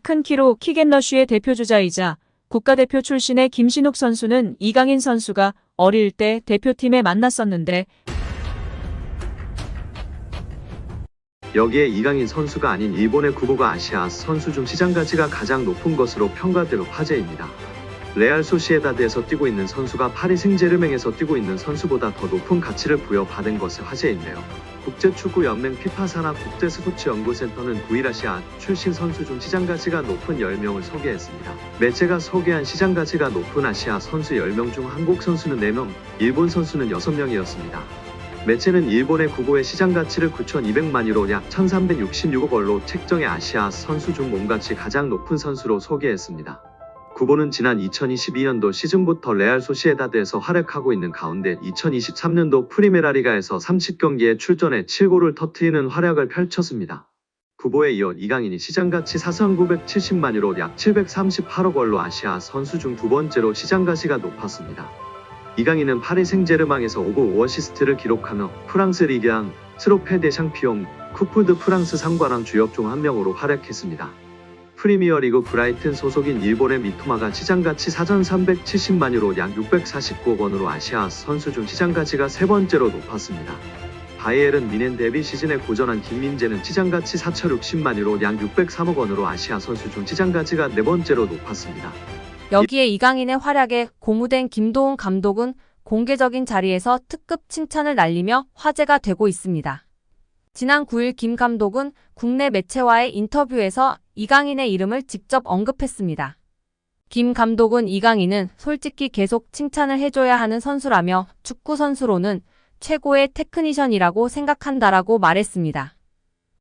큰 키로 킥앤러쉬의 대표주자이자 국가대표 출신의 김신욱 선수는 이강인 선수가 어릴 때 대표팀에 만났었는데 여기에 이강인 선수가 아닌 일본의 구보가 아시아 선수 중 시장 가치가 가장 높은 것으로 평가되어 화제입니다. 레알 소시에다드에서 뛰고 있는 선수가 파리 생제르맹에서 뛰고 있는 선수보다 더 높은 가치를 부여받은 것이 화제인데요. 국제축구연맹 피파 산하 국제스포츠연구센터는 9일 아시아 출신 선수 중 시장 가치가 높은 10명을 소개했습니다. 매체가 소개한 시장 가치가 높은 아시아 선수 10명 중 한국 선수는 4명, 일본 선수는 6명이었습니다. 매체는 일본의 구보의 시장 가치를 9,200만 유로 약 1,366억 원로 책정해 아시아 선수 중 몸가치 가장 높은 선수로 소개했습니다. 구보는 지난 2022년도 시즌부터 레알 소시에다드에서 활약하고 있는 가운데 2023년도 프리메라리가에서 30경기에 출전해 7골을 터뜨리는 활약을 펼쳤습니다. 구보에 이어 이강인이 시장가치 4,970만 유로 약 738억 원로 아시아 선수 중 두 번째로 시장가치가 높았습니다. 이강인은 파리 생제르맹에서 5골 5어시스트를 기록하며 프랑스 리그앙, 트로페 대 샹피용, 쿠프 드 프랑스 상관왕 주역 중 한 명으로 활약했습니다. 프리미어리그 브라이튼 소속인 일본의 미토마가 시장가치 4,370만 유로 약 649억 원으로 아시아 선수 중 시장가치가 세 번째로 높았습니다. 바이에른 미넨 데뷔 시즌에 고전한 김민재는 시장가치 4,060만 유로 약 603억 원으로 아시아 선수 중 시장가치가 네 번째로 높았습니다. 여기에 이강인의 활약에 고무된 김도훈 감독은 공개적인 자리에서 특급 칭찬을 날리며 화제가 되고 있습니다. 지난 9일 김 감독은 국내 매체와의 인터뷰에서 이강인의 이름을 직접 언급했습니다. 김 감독은 이강인은 솔직히 계속 칭찬을 해줘야 하는 선수라며 축구 선수로는 최고의 테크니션이라고 생각한다라고 말했습니다.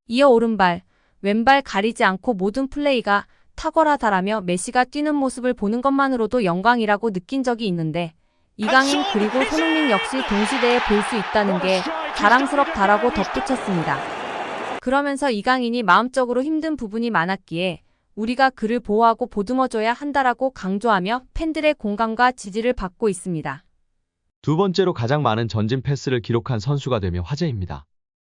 이어 오른발, 왼발 가리지 않고 모든 플레이가 탁월하다라며 메시가 뛰는 모습을 보는 것만으로도 영광이라고 느낀 적이 있는데 이강인 그리고 손흥민 역시 동시대에 볼 수 있다는 게 자랑스럽다라고 덧붙였습니다. 그러면서 이강인이 마음적으로 힘든 부분이 많았기에 우리가 그를 보호하고 보듬어줘야 한다라고 강조하며 팬들의 공감과 지지를 받고 있습니다. 두 번째로 가장 많은 전진 패스를 기록한 선수가 되며 화제입니다.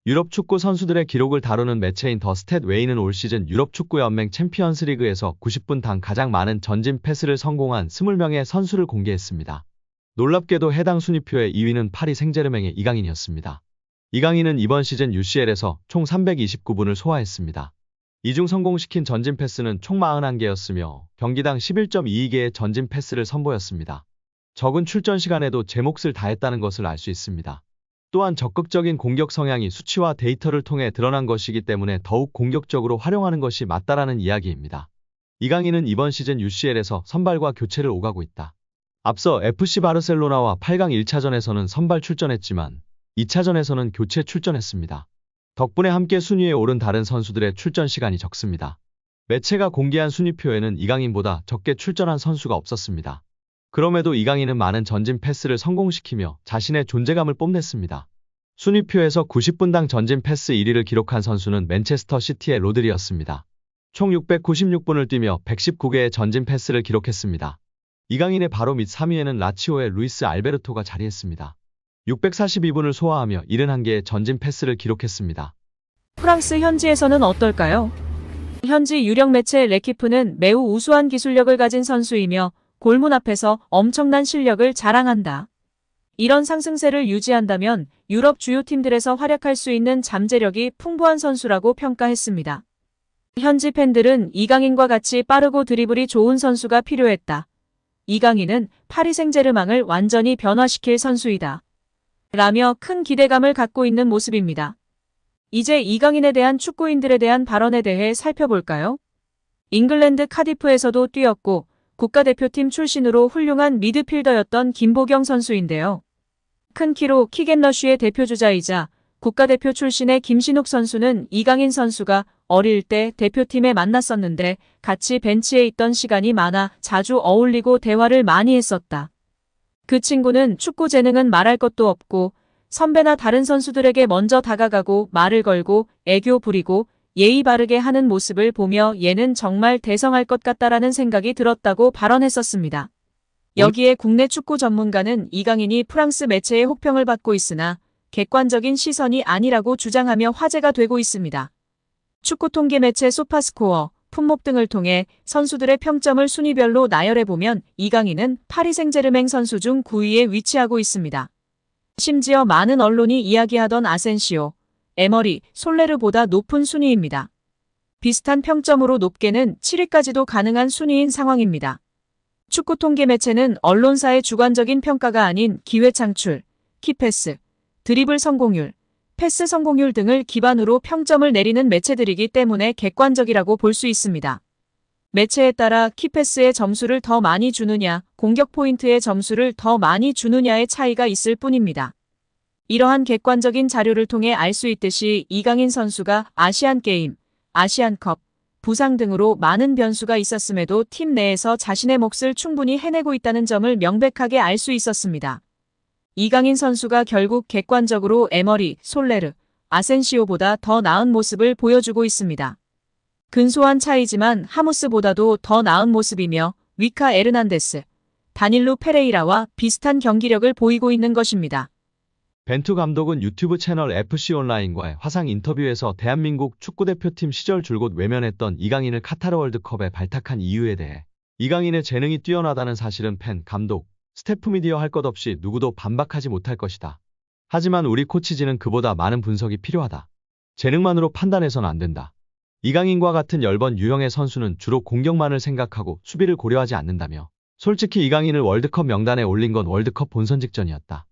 유럽 축구 선수들의 기록을 다루는 매체인 더 스탯 웨이는 올 시즌 유럽 축구연맹 챔피언스 리그에서 90분당 가장 많은 전진 패스를 성공한 20명의 선수를 공개했습니다. 놀랍게도 해당 순위표의 2위는 파리 생제르맹의 이강인이었습니다. 이강인은 이번 시즌 UCL에서 총 329분을 소화했습니다. 이 중 성공시킨 전진 패스는 총 41개였으며 경기당 11.22개의 전진 패스를 선보였습니다. 적은 출전 시간에도 제 몫을 다했다는 것을 알 수 있습니다. 또한 적극적인 공격 성향이 수치와 데이터를 통해 드러난 것이기 때문에 더욱 공격적으로 활용하는 것이 맞다라는 이야기입니다. 이강인은 이번 시즌 UCL에서 선발과 교체를 오가고 있다. 앞서 FC 바르셀로나와 8강 1차전에서는 선발 출전했지만 2차전에서는 교체 출전했습니다. 덕분에 함께 순위에 오른 다른 선수들의 출전 시간이 적습니다. 매체가 공개한 순위표에는 이강인보다 적게 출전한 선수가 없었습니다. 그럼에도 이강인은 많은 전진 패스를 성공시키며 자신의 존재감을 뽐냈습니다. 순위표에서 90분당 전진 패스 1위를 기록한 선수는 맨체스터 시티의 로드리였습니다. 총 696분을 뛰며 119개의 전진 패스를 기록했습니다. 이강인의 바로 밑 3위에는 라치오의 루이스 알베르토가 자리했습니다. 642분을 소화하며 71개의 전진 패스를 기록했습니다. 프랑스 현지에서는 어떨까요? 현지 유력 매체 레키프는 매우 우수한 기술력을 가진 선수이며 골문 앞에서 엄청난 실력을 자랑한다. 이런 상승세를 유지한다면 유럽 주요 팀들에서 활약할 수 있는 잠재력이 풍부한 선수라고 평가했습니다. 현지 팬들은 이강인과 같이 빠르고 드리블이 좋은 선수가 필요했다. 이강인은 파리 생제르맹을 완전히 변화시킬 선수이다. 라며 큰 기대감을 갖고 있는 모습입니다. 이제 이강인에 대한 축구인들에 대한 발언에 대해 살펴볼까요? 잉글랜드 카디프에서도 뛰었고 국가대표팀 출신으로 훌륭한 미드필더였던 김보경 선수인데요. 큰 키로 킥앤러쉬의 대표주자이자 국가대표 출신의 김신욱 선수는 이강인 선수가 어릴 때 대표팀에 만났었는데 같이 벤치에 있던 시간이 많아 자주 어울리고 대화를 많이 했었다. 그 친구는 축구 재능은 말할 것도 없고 선배나 다른 선수들에게 먼저 다가가고 말을 걸고 애교 부리고 예의 바르게 하는 모습을 보며 얘는 정말 대성할 것 같다라는 생각이 들었다고 발언했었습니다. 여기에 국내 축구 전문가는 이강인이 프랑스 매체의 혹평을 받고 있으나 객관적인 시선이 아니라고 주장하며 화제가 되고 있습니다. 축구 통계 매체 소파스코어, 품목 등을 통해 선수들의 평점을 순위별로 나열해보면 이강인은 파리 생제르맹 선수 중 9위에 위치하고 있습니다. 심지어 많은 언론이 이야기하던 아센시오, 에머리, 솔레르보다 높은 순위입니다. 비슷한 평점으로 높게는 7위까지도 가능한 순위인 상황입니다. 축구 통계 매체는 언론사의 주관적인 평가가 아닌 기회 창출, 키패스, 드리블 성공률, 패스 성공률 등을 기반으로 평점을 내리는 매체들이기 때문에 객관적이라고 볼 수 있습니다. 매체에 따라 키패스의 점수를 더 많이 주느냐, 공격 포인트의 점수를 더 많이 주느냐의 차이가 있을 뿐입니다. 이러한 객관적인 자료를 통해 알 수 있듯이 이강인 선수가 아시안게임, 아시안컵, 부상 등으로 많은 변수가 있었음에도 팀 내에서 자신의 몫을 충분히 해내고 있다는 점을 명백하게 알 수 있었습니다. 이강인 선수가 결국 객관적으로 에머리, 솔레르, 아센시오보다 더 나은 모습을 보여주고 있습니다. 근소한 차이지만 하무스보다도 더 나은 모습이며 위카 에르난데스, 다닐루 페레이라와 비슷한 경기력을 보이고 있는 것입니다. 벤투 감독은 유튜브 채널 FC 온라인과의 화상 인터뷰에서 대한민국 축구대표팀 시절 줄곧 외면했던 이강인을 카타르 월드컵에 발탁한 이유에 대해 이강인의 재능이 뛰어나다는 사실은 팬, 감독, 스태프 미디어 할 것 없이 누구도 반박하지 못할 것이다. 하지만 우리 코치진은 그보다 많은 분석이 필요하다. 재능만으로 판단해서는 안 된다. 이강인과 같은 열번 유형의 선수는 주로 공격만을 생각하고 수비를 고려하지 않는다며 솔직히 이강인을 월드컵 명단에 올린 건 월드컵 본선 직전이었다.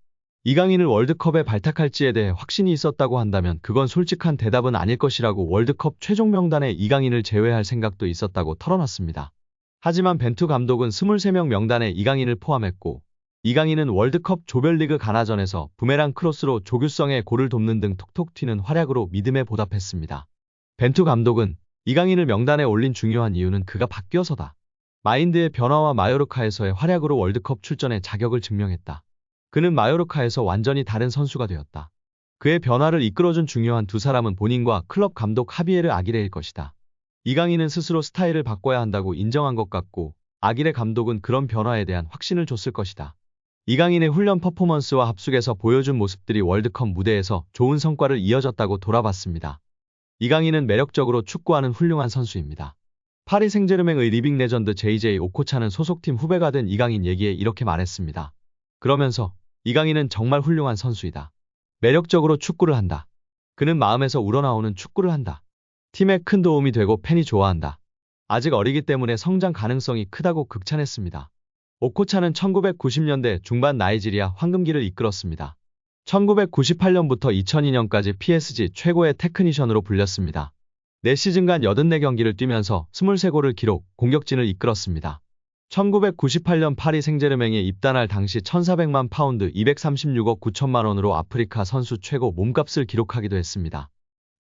이강인을 월드컵에 발탁할지에 대해 확신이 있었다고 한다면 그건 솔직한 대답은 아닐 것이라고 월드컵 최종 명단에 이강인을 제외할 생각도 있었다고 털어놨습니다. 하지만 벤투 감독은 23명 명단에 이강인을 포함했고 이강인은 월드컵 조별리그 가나전에서 부메랑 크로스로 조규성의 골을 돕는 등 톡톡 튀는 활약으로 믿음에 보답했습니다. 벤투 감독은 이강인을 명단에 올린 중요한 이유는 그가 바뀌어서다. 마인드의 변화와 마요르카에서의 활약으로 월드컵 출전의 자격을 증명했다. 그는 마요르카에서 완전히 다른 선수가 되었다. 그의 변화를 이끌어준 중요한 두 사람은 본인과 클럽 감독 하비에르 아기레일 것이다. 이강인은 스스로 스타일을 바꿔야 한다고 인정한 것 같고 아기레 감독은 그런 변화에 대한 확신을 줬을 것이다. 이강인의 훈련 퍼포먼스와 합숙에서 보여준 모습들이 월드컵 무대에서 좋은 성과를 이어졌다고 돌아봤습니다. 이강인은 매력적으로 축구하는 훌륭한 선수입니다. 파리 생제르맹의 리빙 레전드 JJ 오코차는 소속팀 후배가 된 이강인 얘기에 이렇게 말했습니다. 그러면서 이강인은 정말 훌륭한 선수이다. 매력적으로 축구를 한다. 그는 마음에서 우러나오는 축구를 한다. 팀에 큰 도움이 되고 팬이 좋아한다. 아직 어리기 때문에 성장 가능성이 크다고 극찬했습니다. 오코차는 1990년대 중반 나이지리아 황금기를 이끌었습니다. 1998년부터 2002년까지 PSG 최고의 테크니션으로 불렸습니다. 4시즌간 84경기를 뛰면서 23골을 기록, 공격진을 이끌었습니다. 1998년 파리 생제르맹에 입단할 당시 1,400만 파운드 236억 9천만 원으로 아프리카 선수 최고 몸값을 기록하기도 했습니다.